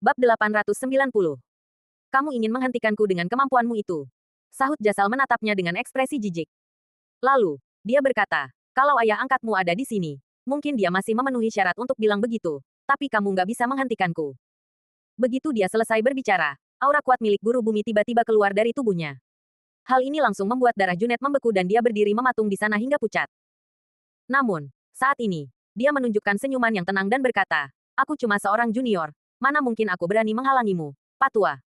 Bab 890. Kamu ingin menghentikanku dengan kemampuanmu itu. Sahut Jasal menatapnya dengan ekspresi jijik. Lalu, dia berkata, kalau ayah angkatmu ada di sini, mungkin dia masih memenuhi syarat untuk bilang begitu, tapi kamu nggak bisa menghentikanku. Begitu dia selesai berbicara, aura kuat milik guru bumi tiba-tiba keluar dari tubuhnya. Hal ini langsung membuat darah Junet membeku dan dia berdiri mematung di sana hingga pucat. Namun, saat ini, dia menunjukkan senyuman yang tenang dan berkata, aku cuma seorang junior, mana mungkin aku berani menghalangimu, Patua.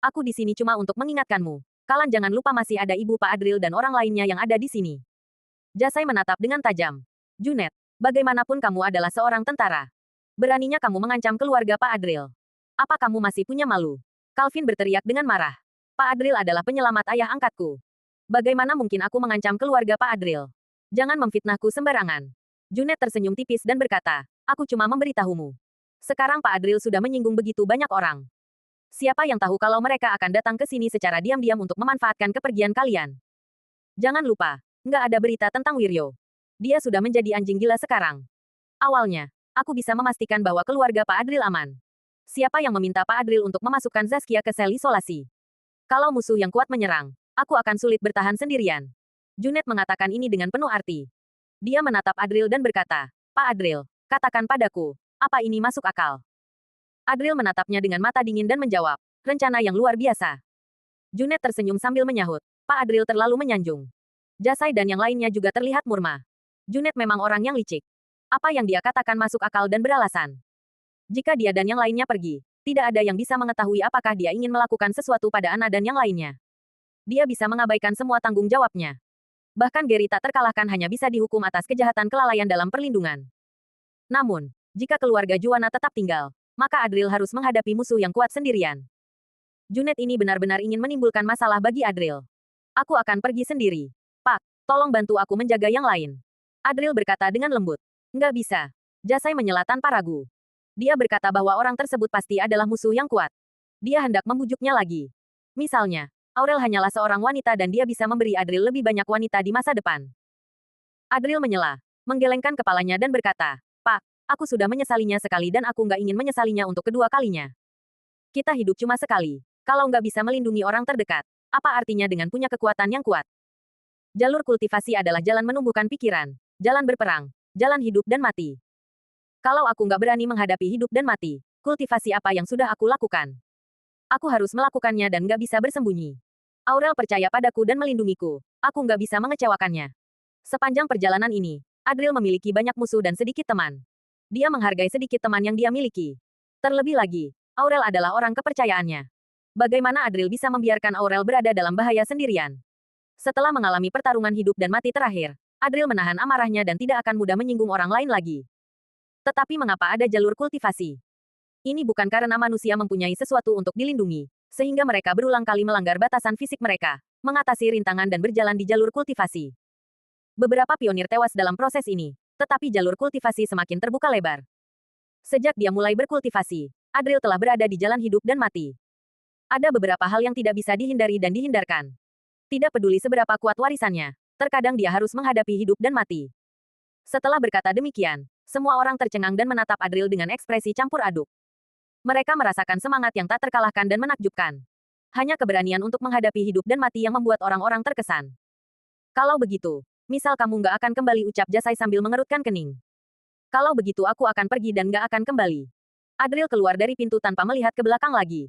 Aku di sini cuma untuk mengingatkanmu. Kalian jangan lupa masih ada ibu Pak Adril dan orang lainnya yang ada di sini. Jasai menatap dengan tajam. Junet, bagaimanapun kamu adalah seorang tentara. Beraninya kamu mengancam keluarga Pak Adril. Apa kamu masih punya malu? Calvin berteriak dengan marah. Pak Adril adalah penyelamat ayah angkatku. Bagaimana mungkin aku mengancam keluarga Pak Adril? Jangan memfitnahku sembarangan. Junet tersenyum tipis dan berkata, aku cuma memberitahumu. Sekarang Pak Adril sudah menyinggung begitu banyak orang. Siapa yang tahu kalau mereka akan datang ke sini secara diam-diam untuk memanfaatkan kepergian kalian. Jangan lupa, nggak ada berita tentang Wiryo. Dia sudah menjadi anjing gila sekarang. Awalnya, aku bisa memastikan bahwa keluarga Pak Adril aman. Siapa yang meminta Pak Adril untuk memasukkan Zaskia ke sel isolasi? Kalau musuh yang kuat menyerang, aku akan sulit bertahan sendirian. Junet mengatakan ini dengan penuh arti. Dia menatap Adril dan berkata, Pak Adril, katakan padaku, apa ini masuk akal? Adril menatapnya dengan mata dingin dan menjawab, rencana yang luar biasa. Junet tersenyum sambil menyahut, Pak Adril terlalu menyanjung. Jasai dan yang lainnya juga terlihat murma. Junet memang orang yang licik. Apa yang dia katakan masuk akal dan beralasan. Jika dia dan yang lainnya pergi, tidak ada yang bisa mengetahui apakah dia ingin melakukan sesuatu pada Ana dan yang lainnya. Dia bisa mengabaikan semua tanggung jawabnya. Bahkan Gary tak terkalahkan hanya bisa dihukum atas kejahatan kelalaian dalam perlindungan. Namun, jika keluarga Juana tetap tinggal, maka Adril harus menghadapi musuh yang kuat sendirian. Junet ini benar-benar ingin menimbulkan masalah bagi Adril. Aku akan pergi sendiri. Pak, tolong bantu aku menjaga yang lain. Adril berkata dengan lembut. Nggak bisa. Jasai menyela tanpa ragu. Dia berkata bahwa orang tersebut pasti adalah musuh yang kuat. Dia hendak membujuknya lagi. Misalnya, Aurel hanyalah seorang wanita dan dia bisa memberi Adril lebih banyak wanita di masa depan. Adril menyela, menggelengkan kepalanya dan berkata, Pak, aku sudah menyesalinya sekali dan aku nggak ingin menyesalinya untuk kedua kalinya. Kita hidup cuma sekali. Kalau nggak bisa melindungi orang terdekat, apa artinya dengan punya kekuatan yang kuat? Jalur kultivasi adalah jalan menumbuhkan pikiran, jalan berperang, jalan hidup dan mati. Kalau aku nggak berani menghadapi hidup dan mati, kultivasi apa yang sudah aku lakukan? Aku harus melakukannya dan nggak bisa bersembunyi. Aurel percaya padaku dan melindungiku. Aku nggak bisa mengecewakannya. Sepanjang perjalanan ini, Adril memiliki banyak musuh dan sedikit teman. Dia menghargai sedikit teman yang dia miliki. Terlebih lagi, Aurel adalah orang kepercayaannya. Bagaimana Adril bisa membiarkan Aurel berada dalam bahaya sendirian? Setelah mengalami pertarungan hidup dan mati terakhir, Adril menahan amarahnya dan tidak akan mudah menyinggung orang lain lagi. Tetapi mengapa ada jalur kultivasi? Ini bukan karena manusia mempunyai sesuatu untuk dilindungi, sehingga mereka berulang kali melanggar batasan fisik mereka, mengatasi rintangan dan berjalan di jalur kultivasi. Beberapa pionir tewas dalam proses ini, tetapi jalur kultivasi semakin terbuka lebar. Sejak dia mulai berkultivasi, Adril telah berada di jalan hidup dan mati. Ada beberapa hal yang tidak bisa dihindari dan dihindarkan. Tidak peduli seberapa kuat warisannya, terkadang dia harus menghadapi hidup dan mati. Setelah berkata demikian, semua orang tercengang dan menatap Adril dengan ekspresi campur aduk. Mereka merasakan semangat yang tak terkalahkan dan menakjubkan. Hanya keberanian untuk menghadapi hidup dan mati yang membuat orang-orang terkesan. Kalau begitu, misal kamu nggak akan kembali, ucap Jasai sambil mengerutkan kening. Kalau begitu aku akan pergi dan nggak akan kembali. Adril keluar dari pintu tanpa melihat ke belakang lagi.